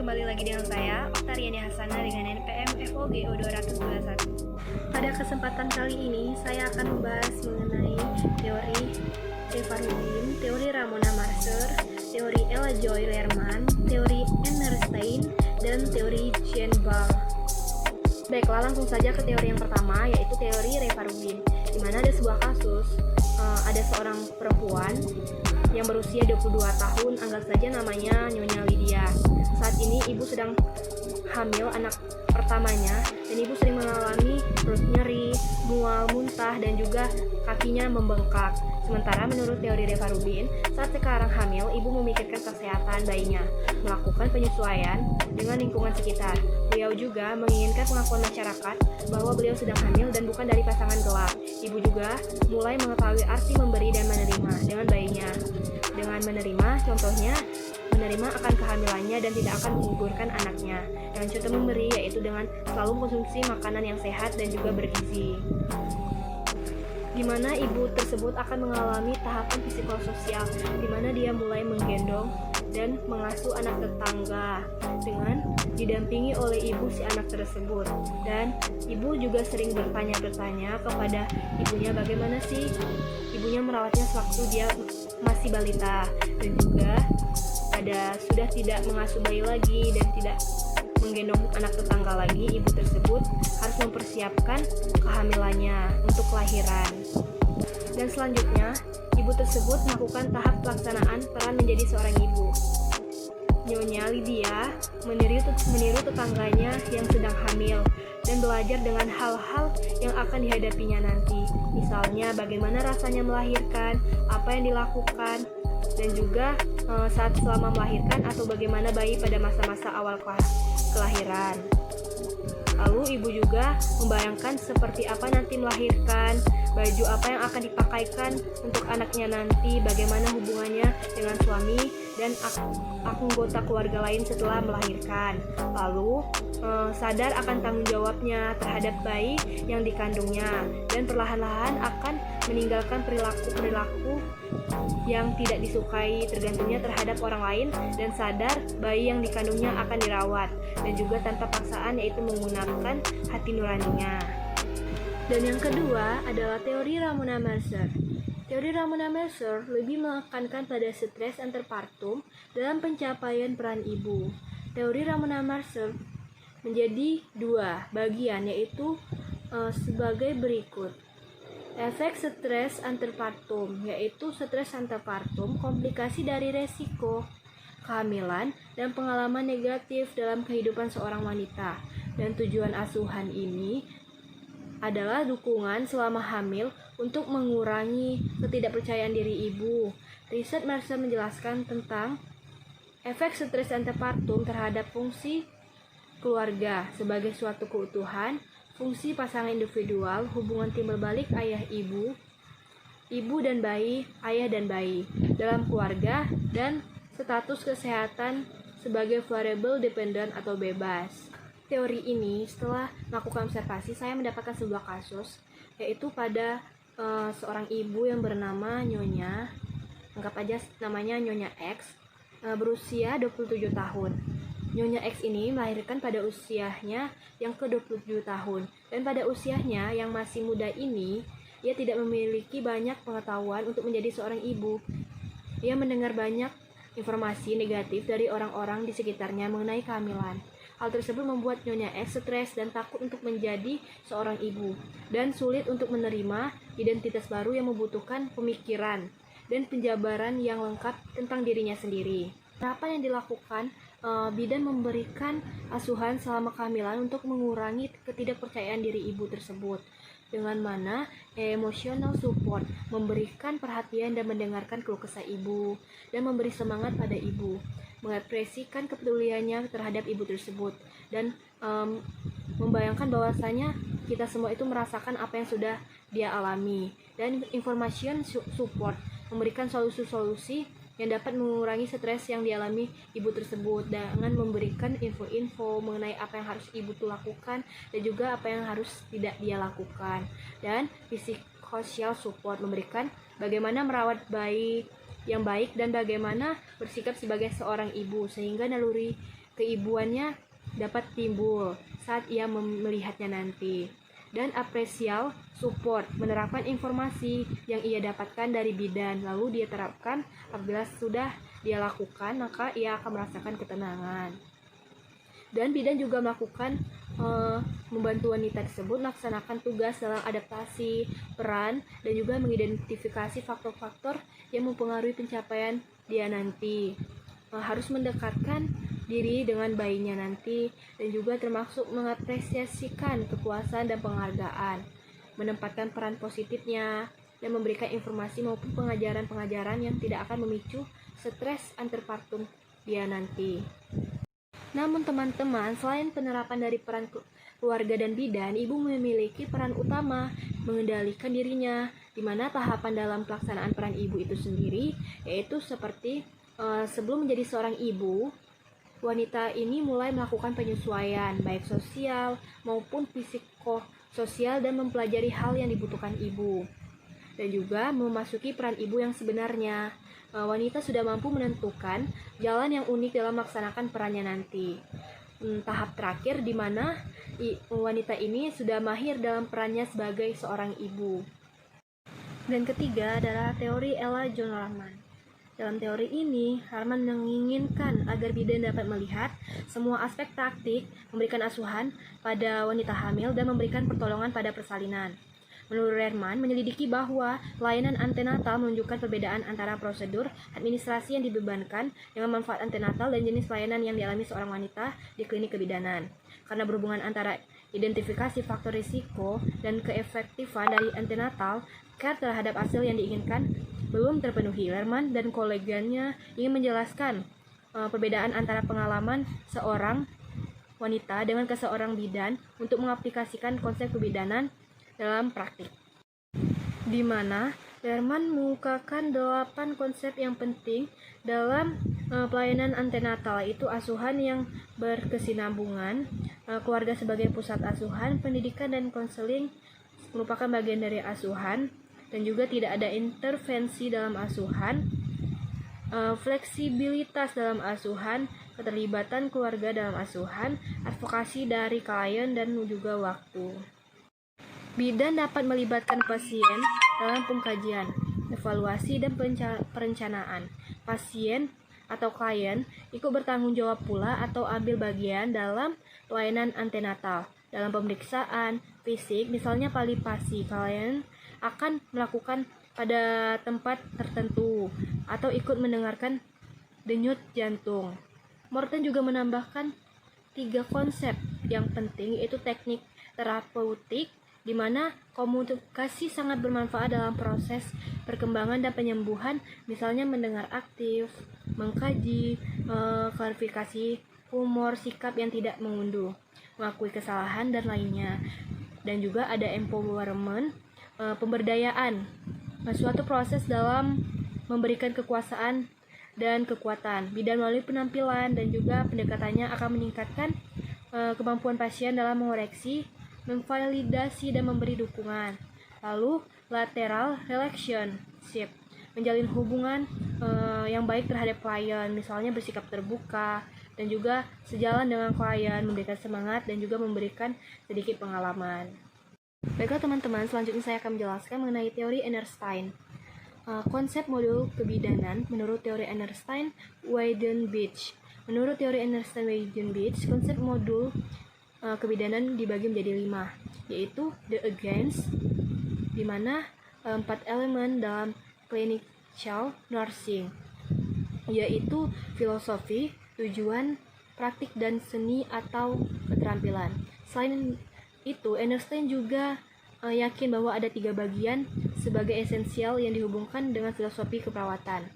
kembali lagi dengan saya, Oktariani Hasana dengan NPM FOGO 221. Pada kesempatan kali ini, saya akan membahas mengenai teori Revard-Rubin, teori Ramona Marser, teori Ella Joy Lerman, teori Ehrenstein, dan teori Jean Ball. Baiklah, langsung saja ke teori yang pertama, yaitu teori Revard-Rubin, di mana ada sebuah kasus, ada seorang perempuan yang berusia 22 tahun, anggap saja namanya Nyonya Lydia. Saat ini ibu sedang hamil anak pertamanya, dan ibu sering mengalami perut nyeri, mual, muntah, dan juga kakinya membengkak. Sementara menurut teori Revard-Rubin, saat sekarang hamil, ibu memikirkan kesehatan bayinya, melakukan penyesuaian dengan lingkungan sekitar. Beliau juga menginginkan pengakuan masyarakat bahwa beliau sedang hamil dan bukan dari pasangan gelap. Ibu juga mulai mengetahui arti memberi dan menerima dengan bayinya. Dengan menerima, contohnya menerima akan kehamilannya dan tidak akan menggugurkan anaknya. Dengan contoh memberi, yaitu dengan selalu mengkonsumsi makanan yang sehat dan juga bergizi. Di mana ibu tersebut akan mengalami tahapan psikososial, di mana dia mulai menggendong dan mengasuh anak tetangga dengan didampingi oleh ibu si anak tersebut. Dan ibu juga sering bertanya-bertanya kepada ibunya bagaimana sih ibunya merawatnya sewaktu dia masih balita, dan juga sudah tidak mengasuh bayi lagi dan tidak menggendong anak tetangga lagi. Ibu tersebut harus mempersiapkan kehamilannya untuk kelahiran. Dan selanjutnya, ibu tersebut melakukan tahap pelaksanaan peran menjadi seorang ibu. Nyonya Lydia meniru tetangganya yang sedang hamil dan belajar dengan hal-hal yang akan dihadapinya nanti. Misalnya bagaimana rasanya melahirkan, apa yang dilakukan, dan juga saat selama melahirkan atau bagaimana bayi pada masa-masa awal kelahiran. Lalu ibu juga membayangkan seperti apa nanti melahirkan, baju apa yang akan dipakaikan untuk anaknya nanti, bagaimana hubungannya dengan suami dan anggota keluarga lain setelah melahirkan. Lalu sadar akan tanggung jawabnya terhadap bayi yang dikandungnya, dan perlahan-lahan akan meninggalkan perilaku yang tidak disukai tergantungnya terhadap orang lain, dan sadar bayi yang dikandungnya akan dirawat dan juga tanpa paksaan, yaitu menggunakan hati nuraninya. Dan yang kedua adalah teori Ramona Marser. Teori Ramona Marser lebih menekankan pada stres antepartum dalam pencapaian peran ibu. Teori Ramona Marser menjadi dua bagian, yaitu sebagai berikut. Efek stres antepartum, yaitu stres antepartum, komplikasi dari resiko kehamilan dan pengalaman negatif dalam kehidupan seorang wanita. Dan tujuan asuhan ini adalah dukungan selama hamil untuk mengurangi ketidakpercayaan diri ibu. Riset Marser menjelaskan tentang efek stres antepartum terhadap fungsi keluarga sebagai suatu keutuhan, fungsi pasangan individual, hubungan timbal balik ayah ibu dan bayi, ayah dan bayi dalam keluarga, dan status kesehatan sebagai variabel dependen atau bebas. Teori ini setelah melakukan observasi, saya mendapatkan sebuah kasus, yaitu pada seorang ibu yang bernama Nyonya, anggap aja namanya Nyonya X, berusia 27 tahun. Nyonya X ini melahirkan pada usianya yang ke-27 tahun, dan pada usianya yang masih muda ini, ia tidak memiliki banyak pengetahuan untuk menjadi seorang ibu. Ia mendengar banyak informasi negatif dari orang-orang di sekitarnya mengenai kehamilan. Hal tersebut membuat Nyonya X stres dan takut untuk menjadi seorang ibu, dan sulit untuk menerima identitas baru yang membutuhkan pemikiran dan penjabaran yang lengkap tentang dirinya sendiri. Apa yang dilakukan bidan memberikan asuhan selama kehamilan untuk mengurangi ketidakpercayaan diri ibu tersebut, dengan mana emotional support, memberikan perhatian dan mendengarkan keluh kesah ibu, dan memberi semangat pada ibu, mengekspresikan kepeduliannya terhadap ibu tersebut, dan membayangkan bahwasanya kita semua itu merasakan apa yang sudah dia alami, dan information support, memberikan solusi-solusi yang dapat mengurangi stres yang dialami ibu tersebut, dengan memberikan info-info mengenai apa yang harus ibu tuh lakukan dan juga apa yang harus tidak dia lakukan. Dan psychosocial support, memberikan bagaimana merawat bayi yang baik dan bagaimana bersikap sebagai seorang ibu sehingga naluri keibuannya dapat timbul saat ia melihatnya nanti. Dan apresial support, menerapkan informasi yang ia dapatkan dari bidan lalu dia terapkan. Apabila sudah dia lakukan, maka ia akan merasakan ketenangan. Dan bidan juga melakukan membantu wanita tersebut melaksanakan tugas dalam adaptasi peran dan juga mengidentifikasi faktor-faktor yang mempengaruhi pencapaian dia nanti. Harus mendekatkan diri dengan bayinya nanti dan juga termasuk mengapresiasikan kepuasan dan penghargaan, menempatkan peran positifnya dan memberikan informasi maupun pengajaran-pengajaran yang tidak akan memicu stres antepartum dia nanti. Namun teman-teman, selain penerapan dari peran keluarga dan bidan, ibu memiliki peran utama mengendalikan dirinya, di mana tahapan dalam pelaksanaan peran ibu itu sendiri, yaitu seperti sebelum menjadi seorang ibu, wanita ini mulai melakukan penyesuaian, baik sosial maupun psikososial dan mempelajari hal yang dibutuhkan ibu. Dan juga memasuki peran ibu yang sebenarnya. Wanita sudah mampu menentukan jalan yang unik dalam melaksanakan perannya nanti. Tahap terakhir di mana wanita ini sudah mahir dalam perannya sebagai seorang ibu. Dan ketiga adalah teori Ella John Rahman. Dalam teori ini, Rahman menginginkan agar bidan dapat melihat semua aspek taktik, memberikan asuhan pada wanita hamil dan memberikan pertolongan pada persalinan. Menurut Rahman, menyelidiki bahwa layanan antenatal menunjukkan perbedaan antara prosedur administrasi yang dibebankan dengan manfaat antenatal dan jenis pelayanan yang dialami seorang wanita di klinik kebidanan. Karena berhubungan antara identifikasi faktor risiko dan keefektifan dari antenatal care terhadap hasil yang diinginkan belum terpenuhi. Rahman dan koleganya ingin menjelaskan perbedaan antara pengalaman seorang wanita dengan seorang bidan untuk mengaplikasikan konsep kebidanan dalam praktik, di mana Rahman mengungkapkan 8 konsep yang penting dalam pelayanan antenatal, yaitu asuhan yang berkesinambungan, keluarga sebagai pusat asuhan, pendidikan dan konseling merupakan bagian dari asuhan, dan juga tidak ada intervensi dalam asuhan, fleksibilitas dalam asuhan, keterlibatan keluarga dalam asuhan, advokasi dari klien, dan juga waktu. Bidan dapat melibatkan pasien dalam pengkajian, evaluasi, dan perencanaan. Pasien atau klien ikut bertanggung jawab pula atau ambil bagian dalam pelayanan antenatal. Dalam pemeriksaan fisik, misalnya palpasi, klien akan melakukan pada tempat tertentu atau ikut mendengarkan denyut jantung. Morton juga menambahkan 3 konsep yang penting, yaitu teknik terapeutik, di mana komunikasi sangat bermanfaat dalam proses perkembangan dan penyembuhan, misalnya mendengar aktif, mengkaji, klarifikasi humor, sikap yang tidak mengunduh, mengakui kesalahan, dan lainnya. Dan juga ada empowerment, pemberdayaan, suatu proses dalam memberikan kekuasaan dan kekuatan. Bidan melalui penampilan dan juga pendekatannya akan meningkatkan kemampuan pasien dalam mengoreksi, memvalidasi, dan memberi dukungan. Lalu lateral relationship, menjalin hubungan yang baik terhadap klien, misalnya bersikap terbuka dan juga sejalan dengan klien, memberikan semangat dan juga memberikan sedikit pengalaman. Baiklah teman-teman, selanjutnya saya akan menjelaskan mengenai teori Enerstein. Konsep modul kebidanan menurut teori Enerstein Weidenbach. Menurut teori Enerstein Weidenbach, konsep modul kebidanan dibagi menjadi 5, yaitu the against, di mana 4 elemen dalam clinical nursing, yaitu filosofi, tujuan, praktik, dan seni atau keterampilan. Selain itu, Enerstein juga yakin bahwa ada 3 bagian sebagai esensial yang dihubungkan dengan filosofi keperawatan: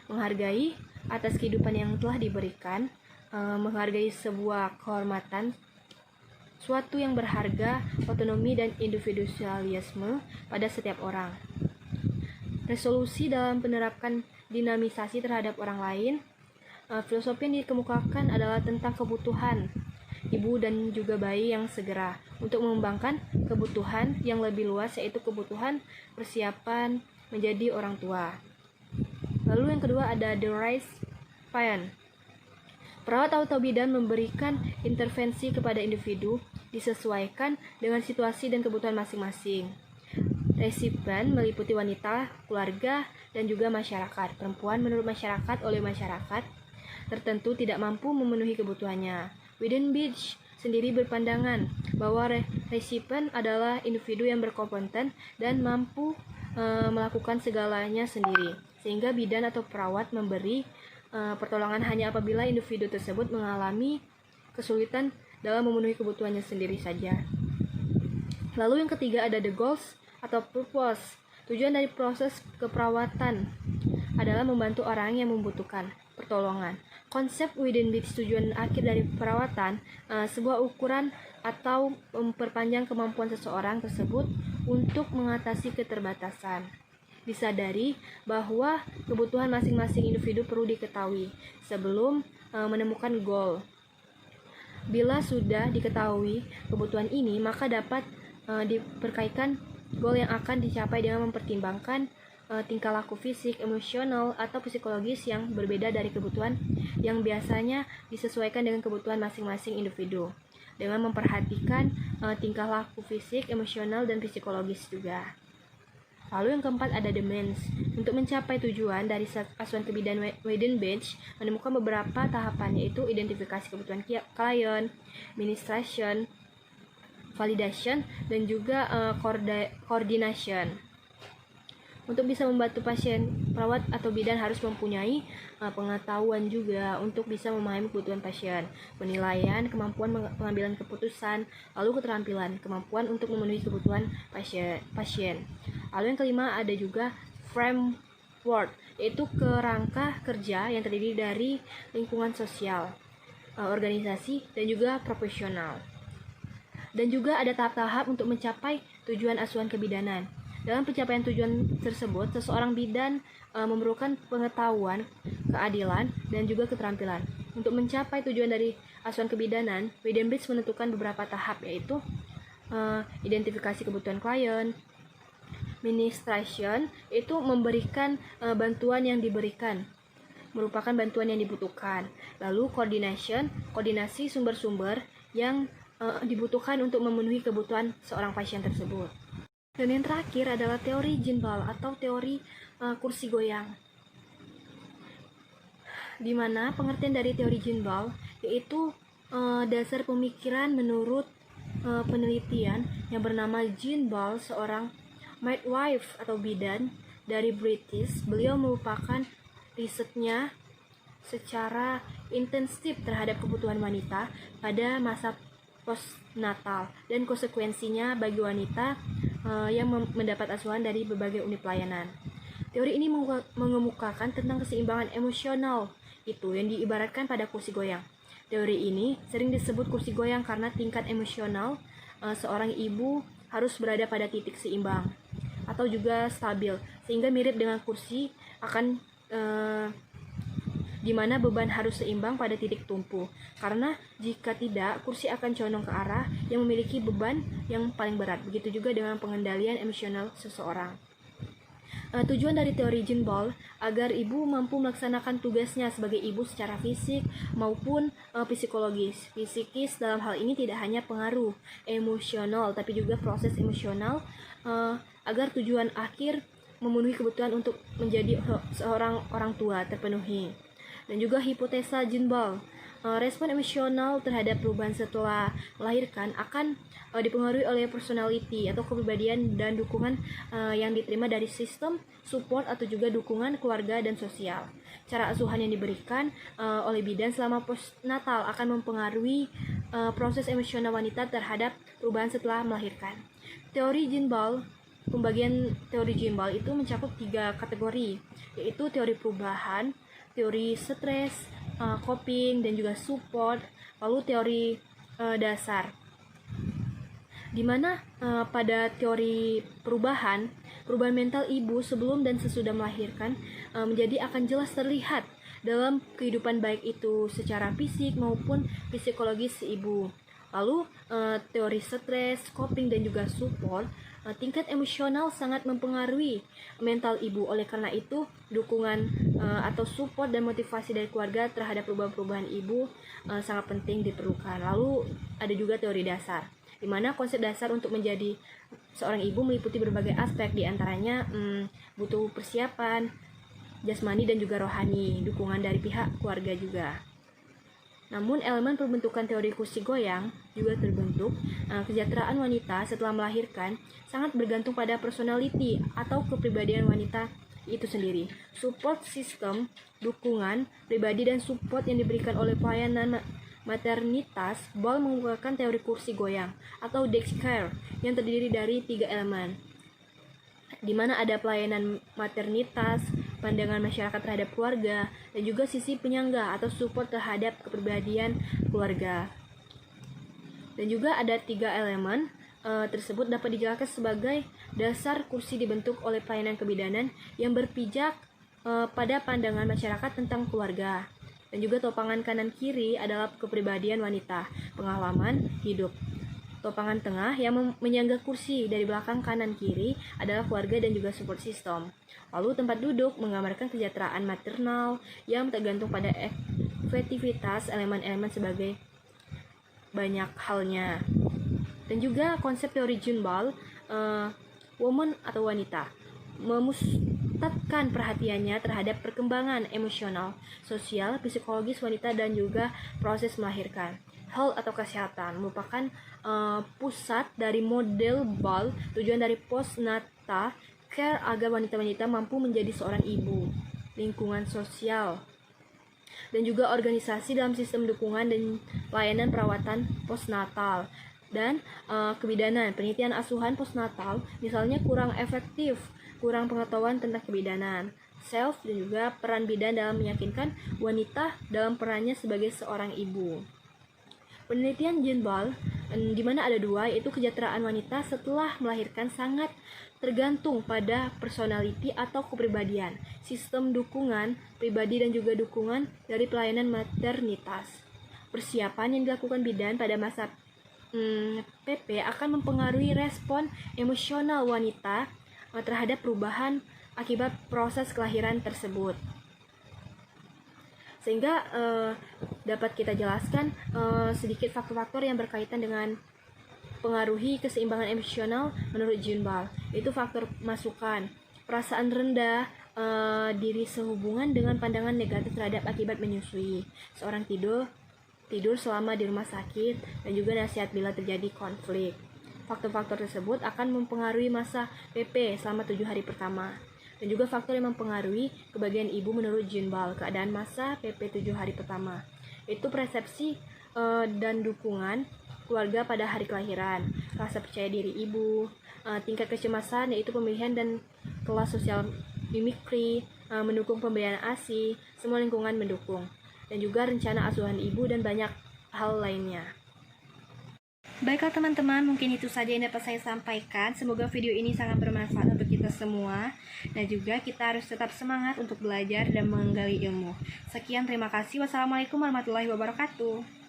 menghargai atas kehidupan yang telah diberikan, menghargai sebuah kehormatan, suatu yang berharga, otonomi, dan individualisme pada setiap orang. Resolusi dalam menerapkan dinamisasi terhadap orang lain. Filosofi yang dikemukakan adalah tentang kebutuhan ibu dan juga bayi yang segera untuk mengembangkan kebutuhan yang lebih luas, yaitu kebutuhan persiapan menjadi orang tua. Lalu yang kedua ada the right pain. Perawat atau bidan memberikan intervensi kepada individu disesuaikan dengan situasi dan kebutuhan masing-masing. Resipien meliputi wanita, keluarga, dan juga masyarakat. Perempuan menurut masyarakat oleh masyarakat tertentu tidak mampu memenuhi kebutuhannya. Wiedenbich sendiri berpandangan bahwa resipien adalah individu yang berkompeten dan mampu melakukan segalanya sendiri, sehingga bidan atau perawat memberi pertolongan hanya apabila individu tersebut mengalami kesulitan dalam memenuhi kebutuhannya sendiri saja. Lalu yang ketiga ada the goals atau purpose. Tujuan dari proses keperawatan adalah membantu orang yang membutuhkan pertolongan. Konsep Wiedenbich tujuan akhir dari perawatan sebuah ukuran atau memperpanjang kemampuan seseorang tersebut untuk mengatasi keterbatasan. Disadari bahwa kebutuhan masing-masing individu perlu diketahui sebelum menemukan goal. Bila sudah diketahui kebutuhan ini, maka dapat diperkaitkan goal yang akan dicapai dengan mempertimbangkan tingkah laku fisik, emosional, atau psikologis yang berbeda dari kebutuhan yang biasanya disesuaikan dengan kebutuhan masing-masing individu, dengan memperhatikan tingkah laku fisik, emosional, dan psikologis juga. Lalu yang keempat ada the means. Untuk mencapai tujuan dari asuhan kebidan Wiedenbich menemukan beberapa tahapan, yaitu identifikasi kebutuhan klien, administration, validation, dan juga coordination. Untuk bisa membantu pasien, perawat atau bidan harus mempunyai pengetahuan juga untuk bisa memahami kebutuhan pasien, penilaian, kemampuan pengambilan keputusan, lalu keterampilan, kemampuan untuk memenuhi kebutuhan pasien. Lalu yang kelima ada juga framework, yaitu kerangka kerja yang terdiri dari lingkungan sosial, organisasi, dan juga profesional. Dan juga ada tahap-tahap untuk mencapai tujuan asuhan kebidanan. Dalam pencapaian tujuan tersebut, seseorang bidan memerlukan pengetahuan, keadilan, dan juga keterampilan. Untuk mencapai tujuan dari asuhan kebidanan, Wiedenbich menentukan beberapa tahap, yaitu identifikasi kebutuhan klien, administration itu memberikan bantuan yang diberikan, merupakan bantuan yang dibutuhkan. Lalu koordinasi sumber-sumber yang dibutuhkan untuk memenuhi kebutuhan seorang pasien tersebut. Dan yang terakhir adalah teori Jinbal atau teori kursi goyang, di mana pengertian dari teori Jinbal yaitu dasar pemikiran menurut penelitian yang bernama Jinbal, seorang midwife atau bidan dari British. Beliau merupakan risetnya secara intensif terhadap kebutuhan wanita pada masa postnatal dan konsekuensinya bagi wanita yang mendapat asuhan dari berbagai unit pelayanan. Teori ini mengemukakan tentang keseimbangan emosional itu yang diibaratkan pada kursi goyang. Teori ini sering disebut kursi goyang karena tingkat emosional seorang ibu harus berada pada titik seimbang atau juga stabil, sehingga mirip dengan kursi akan di mana beban harus seimbang pada titik tumpu. Karena jika tidak, kursi akan condong ke arah yang memiliki beban yang paling berat. Begitu juga dengan pengendalian emosional seseorang. Tujuan dari teori Jinbal agar ibu mampu melaksanakan tugasnya sebagai ibu secara fisik maupun psikologis. Fisikis dalam hal ini tidak hanya pengaruh emosional, tapi juga proses emosional agar tujuan akhir memenuhi kebutuhan untuk menjadi seorang orang tua terpenuhi. Dan juga hipotesa Jinbal, respon emosional terhadap perubahan setelah melahirkan akan dipengaruhi oleh personality atau kepribadian dan dukungan yang diterima dari sistem support atau juga dukungan keluarga dan sosial. Cara asuhan yang diberikan oleh bidan selama postnatal akan mempengaruhi proses emosional wanita terhadap perubahan setelah melahirkan. Pembagian teori Jinbal itu mencakup 3 kategori, yaitu teori perubahan, teori stres, coping, dan juga support, lalu teori dasar. Di mana pada teori perubahan mental ibu sebelum dan sesudah melahirkan menjadi akan jelas terlihat dalam kehidupan baik itu secara fisik maupun psikologis si ibu. Lalu teori stres, coping dan juga support, tingkat emosional sangat mempengaruhi mental ibu. Oleh karena itu, dukungan atau support dan motivasi dari keluarga terhadap perubahan-perubahan ibu sangat penting diperlukan. Lalu ada juga teori dasar, di mana konsep dasar untuk menjadi seorang ibu meliputi berbagai aspek, diantaranya butuh persiapan jasmani dan juga rohani, dukungan dari pihak keluarga juga. Namun elemen pembentukan teori kursi goyang juga terbentuk. Kesejahteraan wanita setelah melahirkan sangat bergantung pada personality atau kepribadian wanita itu sendiri. Support system, dukungan pribadi dan support yang diberikan oleh pelayanan maternitas, Ball mengemukakan teori kursi goyang atau deck care yang terdiri dari 3 elemen, di mana ada pelayanan maternitas, pandangan masyarakat terhadap keluarga, dan juga sisi penyangga atau support terhadap kepribadian keluarga. Dan juga ada 3 elemen tersebut dapat dijelaskan sebagai dasar kursi dibentuk oleh pelayanan kebidanan yang berpijak pada pandangan masyarakat tentang keluarga. Dan juga topangan kanan kiri adalah kepribadian wanita, pengalaman hidup. Topangan tengah yang menyangga kursi dari belakang kanan kiri adalah keluarga dan juga support system. Lalu tempat duduk menggambarkan kesejahteraan maternal yang tergantung pada efektivitas elemen-elemen sebagai banyak halnya. Dan juga konsep teori Junbal, woman atau wanita, memusatkan perhatiannya terhadap perkembangan emosional, sosial, psikologis wanita dan juga proses melahirkan. Health atau kesehatan merupakan pusat dari model Ball. Tujuan dari postnatal care agar wanita-wanita mampu menjadi seorang ibu, lingkungan sosial, dan juga organisasi dalam sistem dukungan dan pelayanan perawatan postnatal. Dan kebidanan, penelitian asuhan postnatal misalnya kurang efektif, kurang pengetahuan tentang kebidanan, self, dan juga peran bidan dalam meyakinkan wanita dalam perannya sebagai seorang ibu. Penelitian Junbal, di mana ada 2, yaitu kesejahteraan wanita setelah melahirkan sangat tergantung pada personality atau kepribadian, sistem dukungan pribadi dan juga dukungan dari pelayanan maternitas. Persiapan yang dilakukan bidan pada masa PP akan mempengaruhi respon emosional wanita terhadap perubahan akibat proses kelahiran tersebut. Sehingga dapat kita jelaskan sedikit faktor-faktor yang berkaitan dengan pengaruhi keseimbangan emosional menurut Junbal. Itu faktor masukan, perasaan rendah diri sehubungan dengan pandangan negatif terhadap akibat menyusui, seorang tidur selama di rumah sakit, dan juga nasihat bila terjadi konflik. Faktor-faktor tersebut akan mempengaruhi masa PP selama 7 hari pertama. Dan juga faktor yang mempengaruhi kebahagiaan ibu menurut Junbal, keadaan masa PP 7 hari pertama. Itu persepsi dan dukungan keluarga pada hari kelahiran, rasa percaya diri ibu, tingkat kecemasan yaitu pemilihan dan kelas sosial mimikri, mendukung pemberian ASI, semua lingkungan mendukung. Dan juga rencana asuhan ibu dan banyak hal lainnya. Baiklah teman-teman, mungkin itu saja yang dapat saya sampaikan. Semoga video ini sangat bermanfaat untuk kita semua. Dan juga kita harus tetap semangat untuk belajar dan menggali ilmu. Sekian, terima kasih. Wassalamualaikum warahmatullahi wabarakatuh.